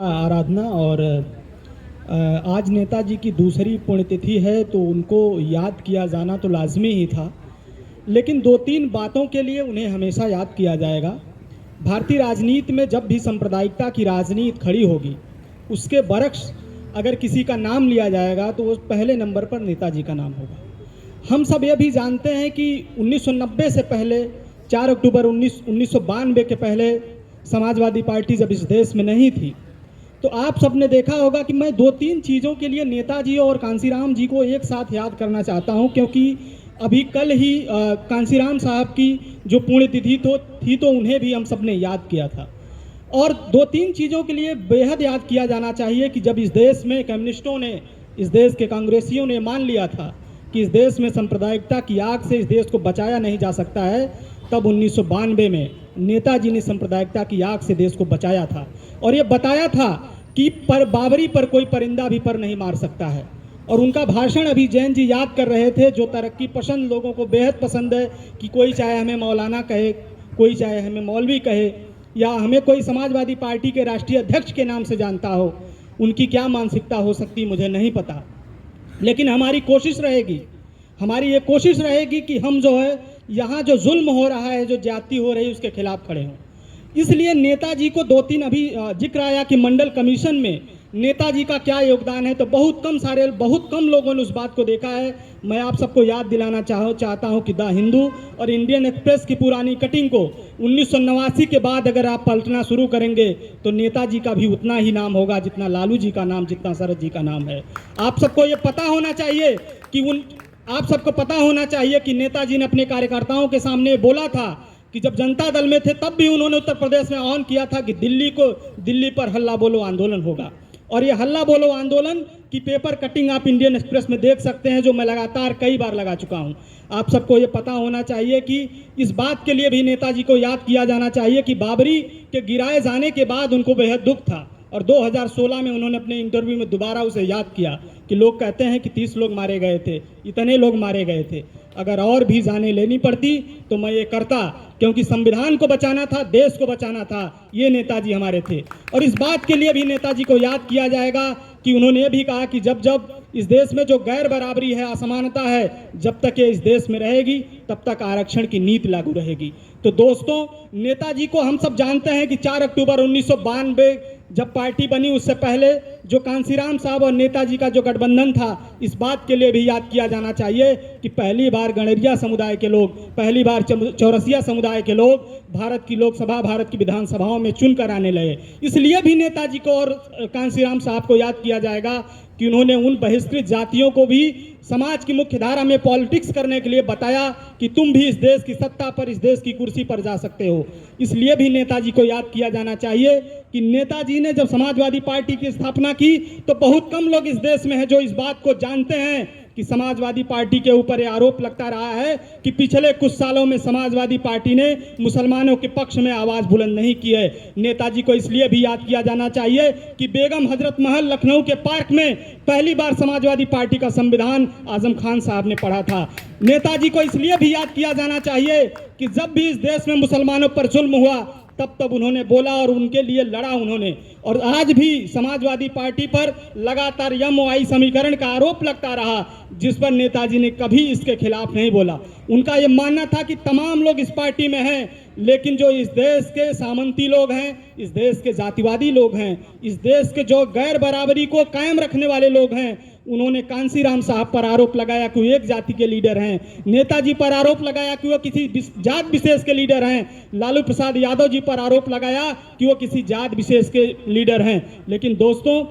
आराधना और आज नेताजी की दूसरी पुण्यतिथि है तो उनको याद किया जाना तो लाजमी ही था, लेकिन दो तीन बातों के लिए उन्हें हमेशा याद किया जाएगा। भारतीय राजनीति में जब भी सांप्रदायिकता की राजनीति खड़ी होगी, उसके बरक्स अगर किसी का नाम लिया जाएगा तो वो पहले नंबर पर नेताजी का नाम होगा। हम सब ये भी जानते हैं कि 1990 से पहले 4 अक्टूबर 1992 के पहले समाजवादी पार्टी जब इस देश में नहीं थी, तो आप सबने देखा होगा कि मैं दो तीन चीज़ों के लिए नेताजी और कांसीराम जी को एक साथ याद करना चाहता हूं, क्योंकि अभी कल ही कांसीराम साहब की जो पुण्यतिथि थी तो उन्हें भी हम सब ने याद किया था। और दो तीन चीज़ों के लिए बेहद याद किया जाना चाहिए कि जब इस देश में कम्युनिस्टों ने, इस देश के कांग्रेसियों ने मान लिया था कि इस देश में सांप्रदायिकता की आग से इस देश को बचाया नहीं जा सकता है, तब 1992 में नेताजी ने सांप्रदायिकता की आग से देश को बचाया था और ये बताया था कि पर बाबरी पर कोई परिंदा भी पर नहीं मार सकता है। और उनका भाषण अभी जैन जी याद कर रहे थे, जो तरक्की पसंद लोगों को बेहद पसंद है कि कोई चाहे हमें मौलाना कहे, कोई चाहे हमें मौलवी कहे, या हमें कोई समाजवादी पार्टी के राष्ट्रीय अध्यक्ष के नाम से जानता हो, उनकी क्या मानसिकता हो सकती मुझे नहीं पता, लेकिन हमारी कोशिश रहेगी, हमारी ये कोशिश रहेगी कि हम जो है यहाँ जो जुल्म हो रहा है, जो ज्यादती हो रही है, उसके खिलाफ खड़े हों। इसलिए नेताजी को दो तीन अभी जिक्र आया कि मंडल कमीशन में नेताजी का क्या योगदान है, तो बहुत कम लोगों ने उस बात को देखा है। मैं आप सबको याद दिलाना चाहता हूं कि द हिंदू और इंडियन एक्सप्रेस की पुरानी कटिंग को 1989 के बाद अगर आप पलटना शुरू करेंगे तो नेताजी का भी उतना ही नाम होगा जितना लालू जी का नाम, जितना शरद जी का नाम है। आप सबको ये पता होना चाहिए कि आप सबको पता होना चाहिए कि नेताजी ने अपने कार्यकर्ताओं के सामने बोला था कि जब जनता दल में थे तब भी उन्होंने उत्तर प्रदेश में आह्वान किया था कि दिल्ली पर हल्ला बोलो आंदोलन होगा। और ये हल्ला बोलो आंदोलन की पेपर कटिंग आप इंडियन एक्सप्रेस में देख सकते हैं, जो मैं लगातार कई बार लगा चुका हूं। आप सबको ये पता होना चाहिए कि इस बात के लिए भी नेताजी को याद किया जाना चाहिए कि बाबरी के गिराए जाने के बाद उनको बेहद दुख था और 2016 में उन्होंने अपने इंटरव्यू में दोबारा उसे याद किया कि लोग कहते हैं कि 30 लोग मारे गए थे, इतने लोग मारे गए थे, अगर और भी जाने लेनी पड़ती तो मैं ये करता, क्योंकि संविधान को बचाना था, देश को बचाना था, ये नेताजी हमारे थे। और इस बात के लिए भी नेताजी को याद किया जाएगा कि उन्होंने ये भी कहा कि जब इस देश में जो गैर बराबरी है, असमानता है, जब तक ये इस देश में रहेगी तब तक आरक्षण की नीति लागू रहेगी। तो दोस्तों, नेताजी को हम सब जानते हैं कि 4 अक्टूबर 1992 जब पार्टी बनी, उससे पहले जो कांसीराम साहब और नेताजी का जो गठबंधन था, इस बात के लिए भी याद किया जाना चाहिए कि पहली बार गणरिया समुदाय के लोग, पहली बार चौरसिया समुदाय के लोग भारत की लोकसभा, भारत की विधानसभाओं में चुनकर आने लगे। इसलिए भी नेताजी को और कांसीराम साहब को याद किया जाएगा कि उन्होंने उन बहिष्कृत जातियों को भी समाज की मुख्य धारा में पॉलिटिक्स करने के लिए बताया कि तुम भी इस देश की सत्ता पर, इस देश की कुर्सी पर जा सकते हो। इसलिए भी नेताजी को याद किया जाना चाहिए कि नेताजी ने जब समाजवादी पार्टी की स्थापना की तो बहुत कम लोग इस देश में हैं जो इस बात को जानते हैं कि समाजवादी पार्टी के ऊपर यह आरोप लगता रहा है कि पिछले कुछ सालों में समाजवादी पार्टी ने मुसलमानों के पक्ष में आवाज बुलंद नहीं की है। नेताजी को इसलिए भी याद किया जाना चाहिए कि बेगम हजरत महल लखनऊ के पार्क में पहली बार समाजवादी पार्टी का संविधान आजम खान साहब ने पढ़ा था। नेताजी को इसलिए भी याद किया जाना चाहिए कि जब भी इस देश में मुसलमानों पर जुल्म हुआ तब उन्होंने बोला और उनके लिए लड़ा उन्होंने। और आज भी समाजवादी पार्टी पर लगातार MOI समीकरण का आरोप लगता रहा, जिस पर नेताजी ने कभी इसके खिलाफ नहीं बोला। उनका यह मानना था कि तमाम लोग इस पार्टी में हैं, लेकिन जो इस देश के सामंती लोग हैं, इस देश के जातिवादी लोग हैं, इस देश के जो गैर बराबरी को कायम रखने वाले लोग हैं, उन्होंने कांसीराम साहब पर आरोप लगाया कि वो एक जाति के लीडर हैं, नेताजी पर आरोप लगाया कि वो किसी जात विशेष के लीडर हैं, लालू प्रसाद यादव जी पर आरोप लगाया कि वो किसी जात विशेष के लीडर हैं। लेकिन दोस्तों,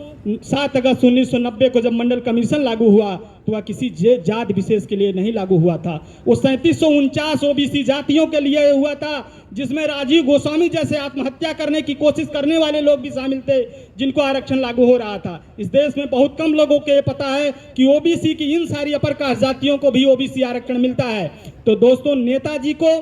7 अगस्त 1990 को जब मंडल कमीशन लागू हुआ तो वह किसी जात विशेष के लिए नहीं लागू हुआ था, वो 3749 OBC जातियों के लिए हुआ था, जिसमें राजीव गोस्वामी जैसे आत्महत्या करने की कोशिश करने वाले लोग भी शामिल थे, जिनको आरक्षण लागू हो रहा था। इस देश में बहुत कम लोगों को ये पता है कि OBC की इन सारी अपर कास्ट जातियों को भी OBC आरक्षण मिलता है। तो दोस्तों, नेताजी को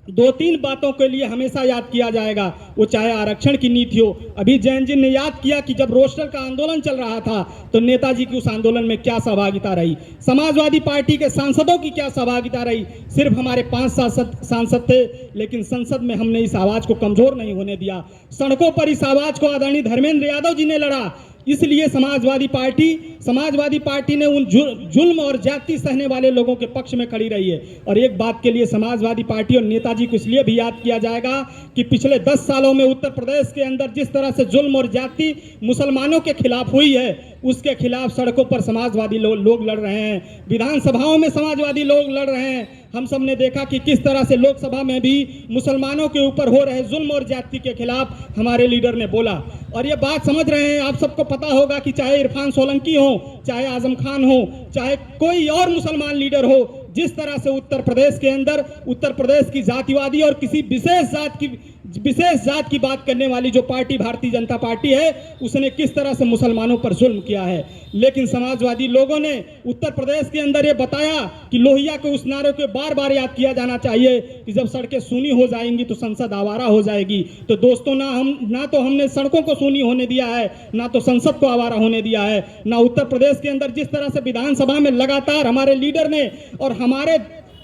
दो तीन बातों के लिए हमेशा याद किया जाएगा, वो चाहे आरक्षण की नीति हो। अभी जैन जी ने याद किया कि जब रोस्टर का आंदोलन चल रहा था तो नेताजी की उस आंदोलन में क्या सहभागिता रही, समाजवादी पार्टी के सांसदों की क्या सहभागिता रही। सिर्फ हमारे 5 सांसद थे, लेकिन संसद में हमने इस आवाज को कमजोर नहीं होने दिया। सड़कों पर इस आवाज को आदरणीय धर्मेंद्र यादव जी ने लड़ा। इसलिए समाजवादी पार्टी ने उन जुल्म और जाति सहने वाले लोगों के पक्ष में खड़ी रही है। और एक बात के लिए समाजवादी पार्टी और नेताजी को इसलिए भी याद किया जाएगा कि पिछले 10 सालों में उत्तर प्रदेश के अंदर जिस तरह से जुल्म और जाति मुसलमानों के खिलाफ हुई है, उसके खिलाफ सड़कों पर समाजवादी लोग लड़ रहे हैं, विधानसभाओं में समाजवादी लोग लड़ रहे हैं। हम सब ने देखा कि किस तरह से लोकसभा में भी मुसलमानों के ऊपर हो रहे जुल्म और जाति के खिलाफ हमारे लीडर ने बोला। और ये बात समझ रहे हैं, आप सबको पता होगा कि चाहे इरफान सोलंकी हो, चाहे आजम खान हो, चाहे कोई और मुसलमान लीडर हो, जिस तरह से उत्तर प्रदेश के अंदर उत्तर प्रदेश की जातिवादी और किसी विशेष जात की बात करने वाली जो पार्टी भारतीय जनता पार्टी है, उसने किस तरह से मुसलमानों पर जुल्म किया है। लेकिन समाजवादी लोगों ने उत्तर प्रदेश के अंदर ये बताया कि लोहिया के उस नारे को बार बार याद किया जाना चाहिए कि जब सड़कें सूनी हो जाएंगी तो संसद आवारा हो जाएगी। तो दोस्तों, ना तो हमने सड़कों को सूनी होने दिया है, ना तो संसद को आवारा होने दिया है, ना उत्तर प्रदेश के अंदर जिस तरह से विधानसभा में लगातार हमारे लीडर ने और हमारे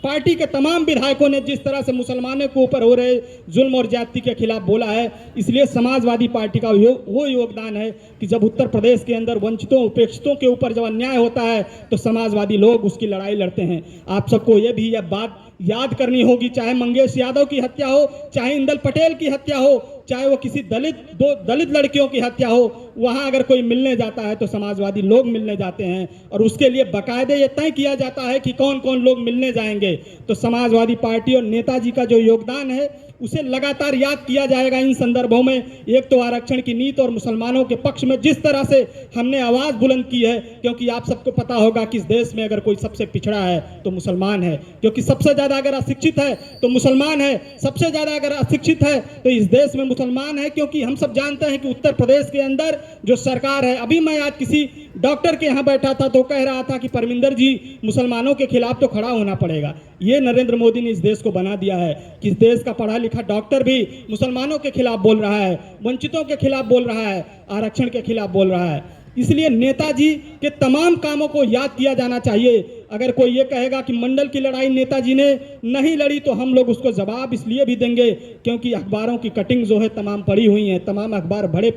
पार्टी के तमाम विधायकों ने जिस तरह से मुसलमानों के ऊपर हो रहे जुल्म और जाति के खिलाफ बोला है। इसलिए समाजवादी पार्टी का वो योगदान है कि जब उत्तर प्रदेश के अंदर वंचितों उपेक्षितों के ऊपर जब अन्याय होता है तो समाजवादी लोग उसकी लड़ाई लड़ते हैं। आप सबको ये भी यह बात याद करनी होगी, चाहे मंगेश यादव की हत्या हो, चाहे इंदल पटेल की हत्या हो, चाहे वो किसी दलित लड़कियों की हत्या हो, वहां अगर कोई मिलने जाता है तो समाजवादी लोग मिलने जाते हैं और उसके लिए बाकायदे ये तय किया जाता है कि कौन कौन लोग मिलने जाएंगे। तो समाजवादी पार्टी और नेताजी का जो योगदान है उसे लगातार याद किया जाएगा इन संदर्भों में। एक तो आरक्षण की नीति और मुसलमानों के पक्ष में जिस तरह से हमने आवाज बुलंद की है, क्योंकि आप सबको पता होगा कि इस देश में अगर कोई सबसे पिछड़ा है तो मुसलमान है, क्योंकि सबसे ज्यादा अगर अशिक्षित है तो मुसलमान है, सबसे ज्यादा अगर अशिक्षित है तो इस देश में मुसलमान है। क्योंकि हम सब जानते हैं कि उत्तर प्रदेश के अंदर जो सरकार है, अभी मैं आज किसी डॉक्टर के यहाँ बैठा था तो कह रहा था कि परमिंदर जी, मुसलमानों के खिलाफ तो खड़ा होना पड़ेगा। ये नरेंद्र मोदी ने इस देश को बना दिया है कि इस देश का पढ़ा लिखा डॉक्टर भी मुसलमानों के खिलाफ बोल रहा है, वंचितों के खिलाफ बोल रहा है, आरक्षण के खिलाफ बोल रहा है। इसलिए नेताजी के तमाम कामों को याद किया जाना चाहिए। अगर कोई ये कहेगा कि मंडल की लड़ाई नेताजी ने नहीं लड़ी तो हम लोग उसको जवाब इसलिए भी देंगे क्योंकि अखबारों की कटिंग जो है तमाम पड़ी हुई हैं, तमाम अखबार भरे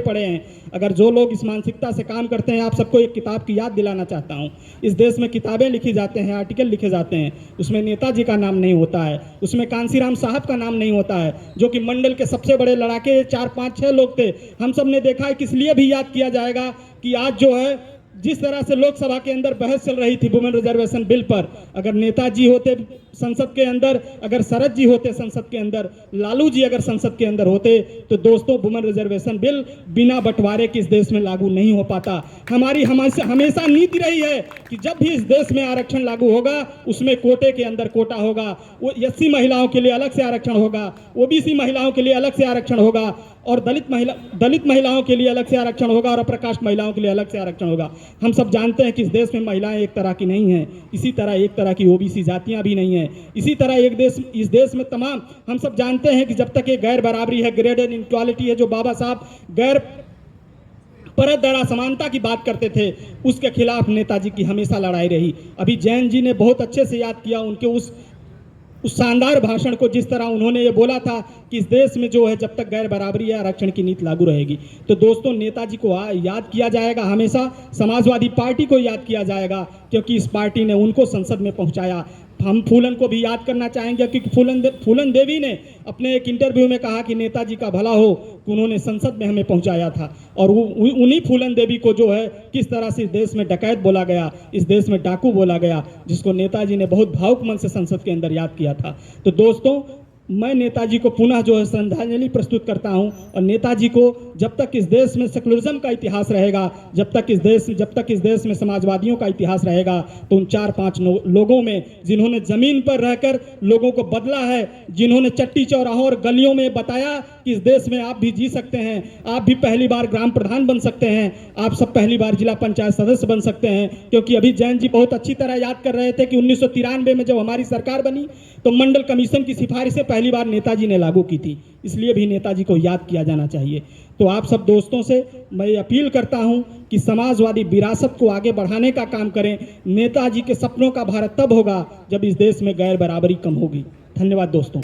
पड़े हैं। अगर जो लोग इस मानसिकता से काम करते हैं, आप सबको एक किताब की याद दिलाना चाहता हूँ। इस देश में किताबें लिखी जाते हैं, आर्टिकल लिखे जाते हैं, उसमें नेताजी का नाम नहीं होता है, उसमें कांसीराम साहब का नाम नहीं होता है, जो कि मंडल के सबसे बड़े लड़ाके 4, 5, 6 लोग थे। हम सब ने देखा है किस लिए भी याद किया जाएगा कि आज जो है जिस तरह से लोकसभा के अंदर बहस चल रही थी वुमेन रिजर्वेशन बिल पर, अगर नेताजी होते संसद के अंदर, अगर शरद जी होते संसद के अंदर, लालू जी अगर संसद के अंदर होते तो दोस्तों वुमेन रिजर्वेशन बिल बिना बंटवारे के इस देश में लागू नहीं हो पाता। हमारी हमेशा नीति रही है कि जब भी इस देश में आरक्षण लागू होगा उसमें कोटे के अंदर कोटा होगा, वो एससी महिलाओं के लिए अलग से आरक्षण होगा, ओबीसी महिलाओं के लिए अलग से आरक्षण होगा और दलित महिलाओं के लिए अलग से आरक्षण होगा और अप्रकाश महिलाओं के लिए अलग से आरक्षण होगा। हम सब जानते हैं कि इस देश में महिलाएं एक तरह की नहीं हैं, इसी तरह एक तरह की ओबीसी जातियां भी नहीं हैं। इसी तरह इस देश में तमाम हम सब जानते हैं कि जब तक ये गैर बराबरी है, ग्रेडेड इनइक्वालिटी है, जो बाबा साहब गैर परत दरा समानता की बात करते थे, उसके खिलाफ नेताजी की हमेशा लड़ाई रही। अभी जैन जी ने बहुत अच्छे से याद किया उनके उस शानदार भाषण को, जिस तरह उन्होंने ये बोला था कि इस देश में जो है जब तक गैर बराबरी है आरक्षण की नीति लागू रहेगी। तो दोस्तों, नेताजी को याद किया जाएगा, हमेशा समाजवादी पार्टी को याद किया जाएगा क्योंकि इस पार्टी ने उनको संसद में पहुंचाया। हम फूलन को भी याद करना चाहेंगे क्योंकि फूलन देवी ने अपने एक इंटरव्यू में कहा कि नेताजी का भला हो कि उन्होंने संसद में हमें पहुंचाया था। और उन्हीं फूलन देवी को जो है किस तरह से इस देश में डकैत बोला गया, इस देश में डाकू बोला गया, जिसको नेताजी ने बहुत भावुक मन से संसद के अंदर याद किया था। तो दोस्तों, मैं नेताजी को पुनः जो है श्रद्धांजलि प्रस्तुत करता हूं और नेताजी को जब तक इस देश में सेकुलरिज्म का इतिहास रहेगा, जब तक इस देश में समाजवादियों का इतिहास रहेगा, तो उन 4-5 लोगों में जिन्होंने जमीन पर रहकर लोगों को बदला है, जिन्होंने चट्टी चौराहों और गलियों में बताया कि इस देश में आप भी जी सकते हैं, आप भी पहली बार ग्राम प्रधान बन सकते हैं, आप सब पहली बार जिला पंचायत सदस्य बन सकते हैं। क्योंकि अभी जैन जी बहुत अच्छी तरह याद कर रहे थे कि 1993 में जब हमारी सरकार बनी तो मंडल कमीशन की सिफारिशें पहली बार नेताजी ने लागू की थी, इसलिए भी नेताजी को याद किया जाना चाहिए। तो आप सब दोस्तों से मैं अपील करता हूं कि समाजवादी विरासत को आगे बढ़ाने का काम करें। नेताजी के सपनों का भारत तब होगा जब इस देश में गैर बराबरी कम होगी। धन्यवाद दोस्तों।